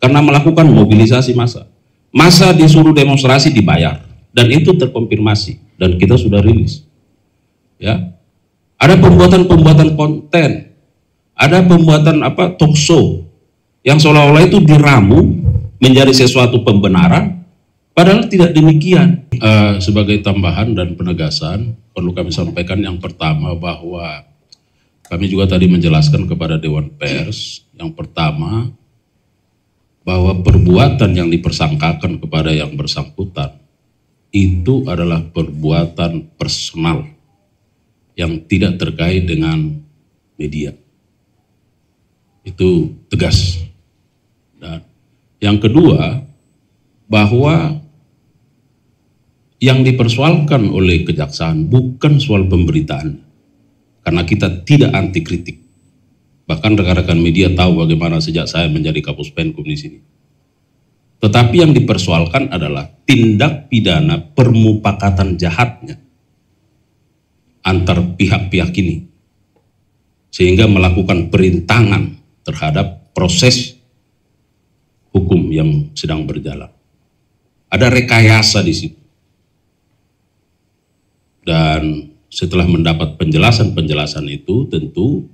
karena melakukan mobilisasi massa. Massa disuruh demonstrasi dibayar dan itu terkonfirmasi dan kita sudah rilis. Ya, ada pembuatan konten, ada pembuatan talk show yang seolah-olah itu diramu menjadi sesuatu pembenaran, padahal tidak demikian. Sebagai tambahan dan penegasan, perlu kami sampaikan yang pertama bahwa kami juga tadi menjelaskan kepada Dewan Pers, yang pertama bahwa perbuatan yang dipersangkakan kepada yang bersangkutan itu adalah perbuatan personal yang tidak terkait dengan media. Itu tegas. Dan yang kedua, bahwa yang dipersoalkan oleh kejaksaan bukan soal pemberitaan, karena kita tidak anti kritik. Bahkan rekan-rekan media tahu bagaimana sejak saya menjadi Kapus Penkum di sini. Tetapi yang dipersoalkan adalah tindak pidana permufakatan jahatnya antar pihak-pihak ini, sehingga melakukan perintangan terhadap proses hukum yang sedang berjalan. Ada rekayasa di situ. Dan setelah mendapat penjelasan-penjelasan itu, tentu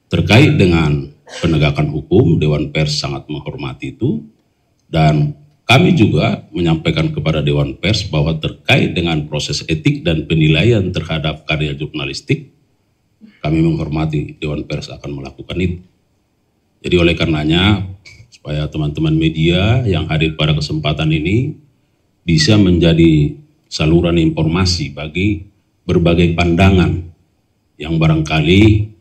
terkait dengan penegakan hukum, Dewan Pers sangat menghormati itu, dan kami juga menyampaikan kepada Dewan Pers bahwa terkait dengan proses etik dan penilaian terhadap karya jurnalistik, kami menghormati Dewan Pers akan melakukan itu. Jadi oleh karenanya, supaya teman-teman media yang hadir pada kesempatan ini bisa menjadi saluran informasi bagi berbagai pandangan yang barangkali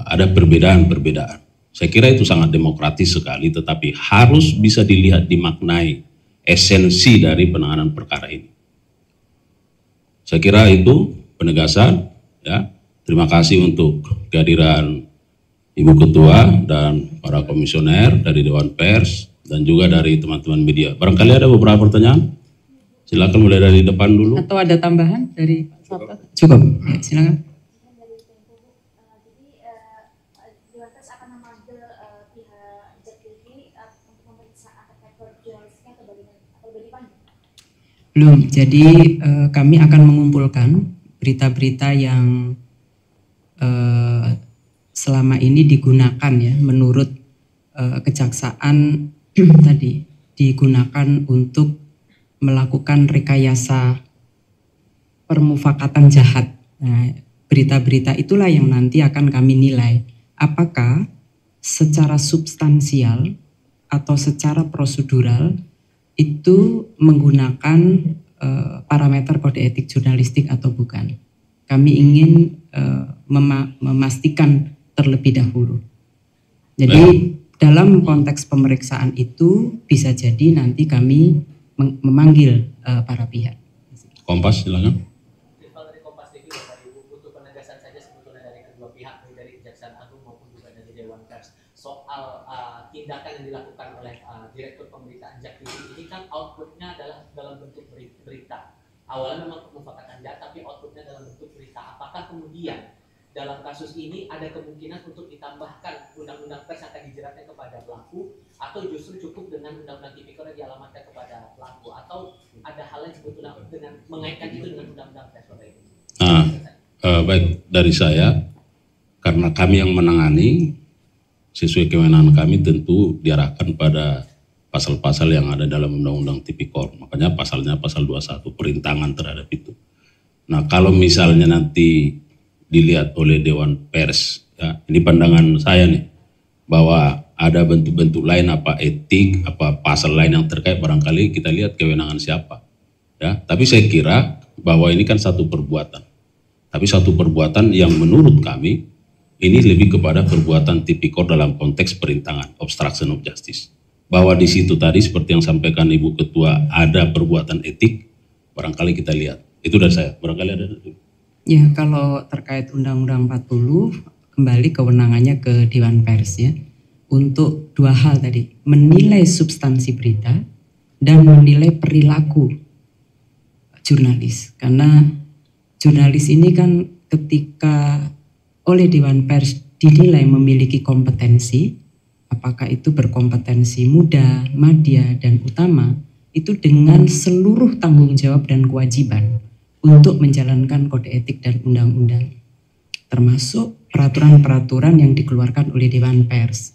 ada perbedaan-perbedaan. Saya kira itu sangat demokratis sekali, tetapi harus bisa dilihat, dimaknai esensi dari penanganan perkara ini. Saya kira itu penegasan. Ya. Terima kasih untuk kehadiran Ibu Ketua dan para komisioner dari Dewan Pers dan juga dari teman-teman media. Barangkali ada beberapa pertanyaan? Silakan mulai dari depan dulu. Atau ada tambahan dari Pak Sabta? Cukup. Ya, silakan. Dewan Pers akan memanggil pihak JKT untuk memeriksa terkait jurnalistiknya atau bagaimana? Belum. Jadi kami akan mengumpulkan berita-berita yang selama ini digunakan ya menurut kejaksaan tadi digunakan untuk melakukan rekayasa permufakatan jahat. Nah, berita-berita itulah yang nanti akan kami nilai apakah secara substansial atau secara prosedural itu menggunakan parameter kode etik jurnalistik atau bukan. Kami ingin memastikan terlebih dahulu. Jadi dalam konteks pemeriksaan itu bisa jadi nanti kami memanggil para pihak. Kompas, silakan. Kalau dari Kompas TV, Bapak Ibu, butuh penegasan saja sebetulnya dari kedua pihak, dari Kejaksaan Agung maupun juga dari Dewan Pers, soal tindakan yang dilakukan oleh Direktur Pemberitaan JAK ini kan outputnya adalah dalam bentuk berita. Awalnya memang pemufakatan jahat, tapi outputnya dalam bentuk berita. Apakah kemudian dalam kasus ini ada kemungkinan untuk ditambahkan undang-undang pers yang akan dijeratnya kepada pelaku, atau justru cukup dengan undang-undang tipikor yang dialamatkan kepada pelaku, atau ada hal yang sebetulnya dengan mengaitkan itu dengan undang-undang pers? Baik, dari saya, karena kami yang menangani, sesuai kewenangan kami tentu diarahkan pada pasal-pasal yang ada dalam undang-undang tipikor. Makanya pasalnya pasal 21, perintangan terhadap itu. Nah, kalau misalnya nanti dilihat oleh Dewan Pers, ya, ini pandangan saya nih, bahwa ada bentuk-bentuk lain, apa etik, apa pasal lain yang terkait, barangkali kita lihat kewenangan siapa. Ya, tapi saya kira bahwa ini kan satu perbuatan. Tapi satu perbuatan yang menurut kami ini lebih kepada perbuatan tipikor dalam konteks perintangan, obstruction of justice. Bahwa di situ tadi seperti yang sampaikan Ibu Ketua ada perbuatan etik, barangkali kita lihat. Itu dari saya, barangkali ada. Ya, kalau terkait Undang-Undang 40 kembali kewenangannya ke Dewan Pers ya. Untuk dua hal tadi, menilai substansi berita dan menilai perilaku jurnalis. Karena jurnalis ini kan ketika oleh Dewan Pers dinilai memiliki kompetensi, apakah itu berkompetensi muda, madya, dan utama, itu dengan seluruh tanggung jawab dan kewajiban untuk menjalankan kode etik dan undang-undang, termasuk peraturan-peraturan yang dikeluarkan oleh Dewan Pers.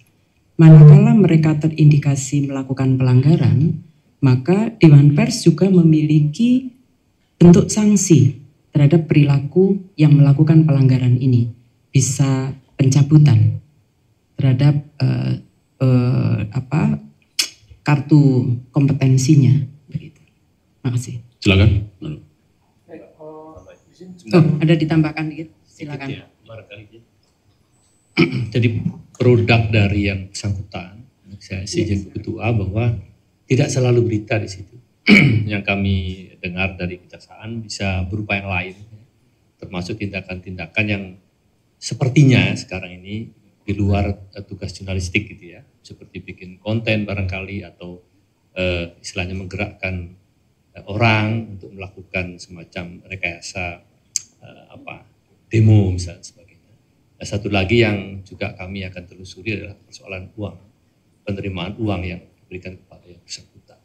Manakala mereka terindikasi melakukan pelanggaran, maka Dewan Pers juga memiliki bentuk sanksi terhadap perilaku yang melakukan pelanggaran ini. Bisa pencabutan terhadap kartu kompetensinya. Begitu. Makasih. Silakan. Ada ditambahkan dikit. Silakan. Ya, jadi produk dari yang bersangkutan, saya izin Ketua bahwa tidak selalu berita di situ. Yang kami dengar dari kejaksaan bisa berupa yang lain, termasuk tindakan-tindakan yang sepertinya sekarang ini di luar tugas jurnalistik gitu ya, seperti bikin konten barangkali atau istilahnya menggerakkan orang untuk melakukan semacam rekayasa demo misalnya sebagainya. Satu lagi yang juga kami akan telusuri adalah persoalan uang, penerimaan uang yang diberikan kepada yang bersangkutan.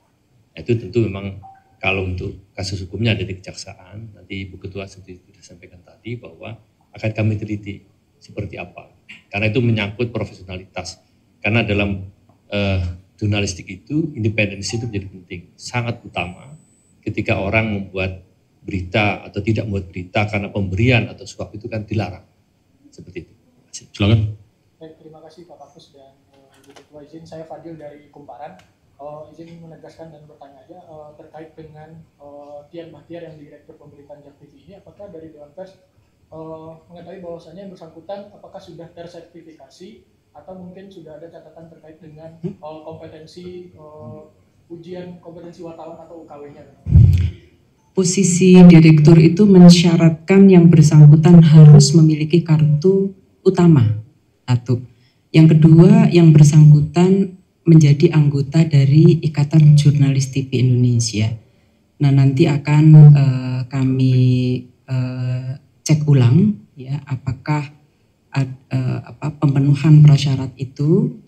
Itu tentu memang kalau untuk kasus hukumnya ada di kejaksaan, nanti Ibu Ketua seperti sudah sampaikan tadi bahwa akan kami teliti seperti apa. Karena itu menyangkut profesionalitas. Karena dalam jurnalistik itu independensi itu menjadi penting, sangat utama ketika orang membuat berita atau tidak membuat berita karena pemberian atau suap itu kan dilarang. Seperti itu. Silakan. Baik, terima kasih Pak Kapus dan Ibu Ketua. Izin saya Fadil dari Kumparan. Izin menegaskan dan bertanya aja terkait dengan Tian Bahtiar yang Direktur Pemberitaan JAK TV ini, apakah dari Dewan Pers mengetahui bahwasannya yang bersangkutan apakah sudah tersertifikasi atau mungkin sudah ada catatan terkait dengan kompetensi ujian kompetensi wartawan atau UKW-nya? Posisi direktur itu mensyaratkan yang bersangkutan harus memiliki kartu utama, satu. Yang kedua, yang bersangkutan menjadi anggota dari Ikatan Jurnalis TV Indonesia. Nah, nanti akan kami cek ulang ya apakah pemenuhan prasyarat itu,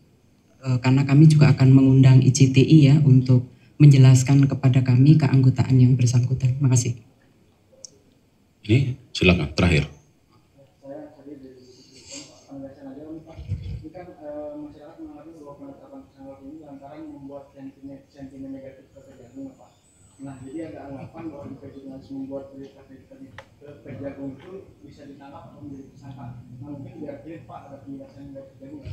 karena kami juga akan mengundang IJTI ya untuk menjelaskan kepada kami keanggotaan yang bersangkutan. Terima kasih. Ini silakan terakhir. Saya tadi dari penjelasan aja Pak. Ini kan masyarakat mengalami bahwa penetapan tersangka ini lantaran membuat sentimen negatif ke Kejagung Pak. Nah, jadi ada anggapan bahwa jika jurnalis membuat berita ke Kejagung itu bisa ditangkap atau menjadi tersangka. Nah, mungkin biar clear Pak ada penjelasan dari Kejagung.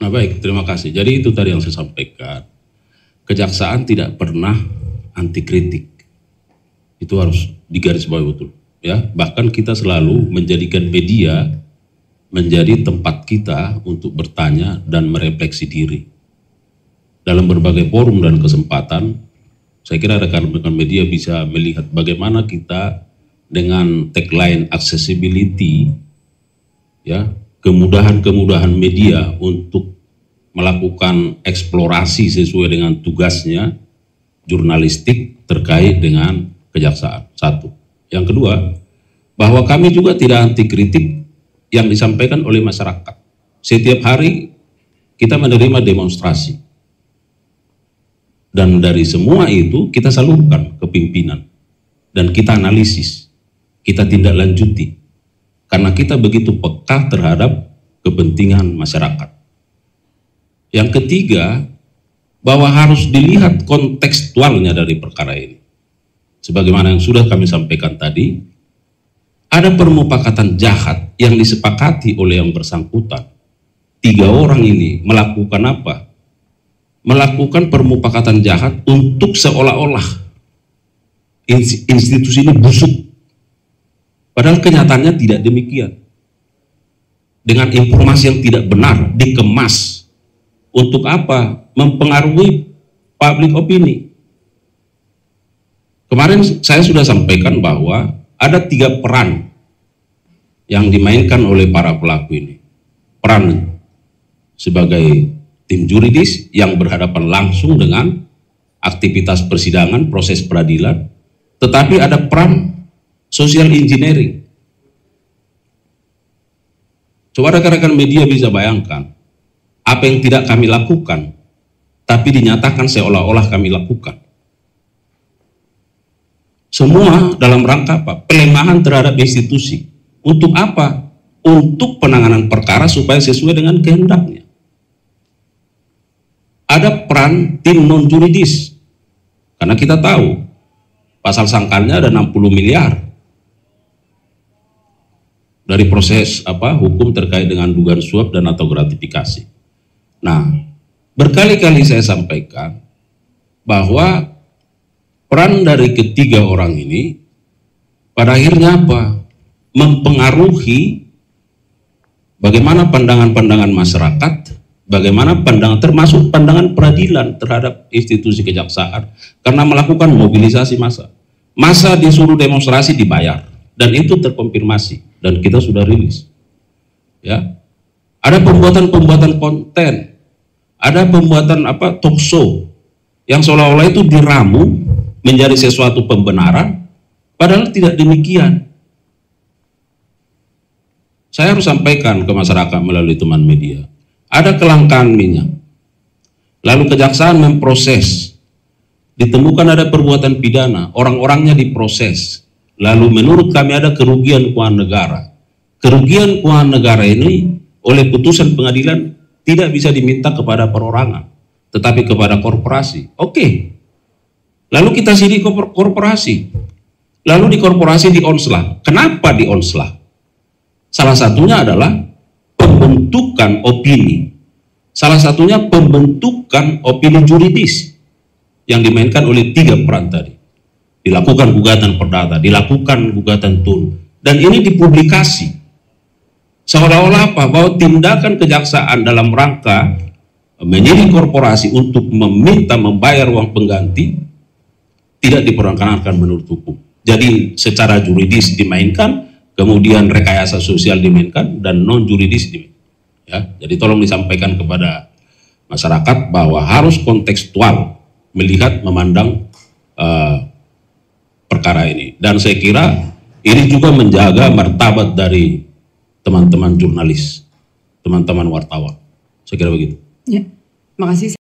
Nah baik, terima kasih. Jadi itu tadi yang saya sampaikan. Kejaksaan tidak pernah anti kritik. Itu harus digarisbawahi betul. Ya, bahkan kita selalu menjadikan media menjadi tempat kita untuk bertanya dan merefleksi diri. Dalam berbagai forum dan kesempatan, saya kira rekan-rekan media bisa melihat bagaimana kita dengan tagline accessibility, ya, kemudahan-kemudahan media untuk melakukan eksplorasi sesuai dengan tugasnya jurnalistik terkait dengan kejaksaan. Satu. Yang kedua, bahwa kami juga tidak anti kritik yang disampaikan oleh masyarakat. Setiap hari kita menerima demonstrasi. Dan dari semua itu kita salurkan ke pimpinan. Dan kita analisis, kita tindak lanjuti. Karena kita begitu peka terhadap kepentingan masyarakat. Yang ketiga, bahwa harus dilihat kontekstualnya dari perkara ini. Sebagaimana yang sudah kami sampaikan tadi, ada permufakatan jahat yang disepakati oleh yang bersangkutan. 3 orang ini melakukan apa? Melakukan permufakatan jahat untuk seolah-olah institusi ini busuk. Padahal kenyataannya tidak demikian. Dengan informasi yang tidak benar, dikemas. Untuk apa? Mempengaruhi public opini. Kemarin saya sudah sampaikan bahwa ada 3 peran yang dimainkan oleh para pelaku ini. Peran sebagai tim juridis yang berhadapan langsung dengan aktivitas persidangan, proses peradilan, tetapi ada peran social engineering. Coba rekan-rekan media bisa bayangkan, apa yang tidak kami lakukan, tapi dinyatakan seolah-olah kami lakukan. Semua dalam rangka apa? Pelemahan terhadap institusi. Untuk apa? Untuk penanganan perkara supaya sesuai dengan kehendaknya. Ada peran tim non-juridis. Karena kita tahu, pasal sangkalnya ada 60 miliar. Dari proses hukum terkait dengan dugaan suap dan atau gratifikasi. Nah, berkali-kali saya sampaikan bahwa peran dari ketiga orang ini pada akhirnya apa? Mempengaruhi bagaimana pandangan-pandangan masyarakat, bagaimana pandangan termasuk pandangan peradilan terhadap institusi kejaksaan karena melakukan mobilisasi massa. Massa disuruh demonstrasi dibayar dan itu terkonfirmasi dan kita sudah rilis. Ya. Ada pembuatan konten, ada pembuatan talk show yang seolah-olah itu diramu menjadi sesuatu pembenaran, padahal tidak demikian. Saya harus sampaikan ke masyarakat melalui teman media, ada kelangkaan minyak, lalu kejaksaan memproses, ditemukan ada perbuatan pidana, orang-orangnya diproses, lalu menurut kami ada kerugian keuangan negara. Kerugian keuangan negara ini oleh putusan pengadilan tidak bisa diminta kepada perorangan, tetapi kepada korporasi. Oke. Lalu kita sidik korporasi. Lalu di korporasi di-onslah. Kenapa di-onslah? Salah satunya adalah pembentukan opini. Salah satunya pembentukan opini juridis yang dimainkan oleh 3 peran tadi. Dilakukan gugatan perdata, dilakukan gugatan tun, dan ini dipublikasi. Seolah-olah apa? Bahwa tindakan kejaksaan dalam rangka menyidik korporasi untuk meminta membayar uang pengganti tidak diperkenankan menurut hukum. Jadi secara juridis dimainkan, kemudian rekayasa sosial dimainkan, dan non juridis dimainkan. Ya, jadi tolong disampaikan kepada masyarakat bahwa harus kontekstual melihat, memandang perkara ini. Dan saya kira ini juga menjaga martabat dari teman-teman jurnalis, teman-teman wartawan. Saya kira begitu. Ya, makasih.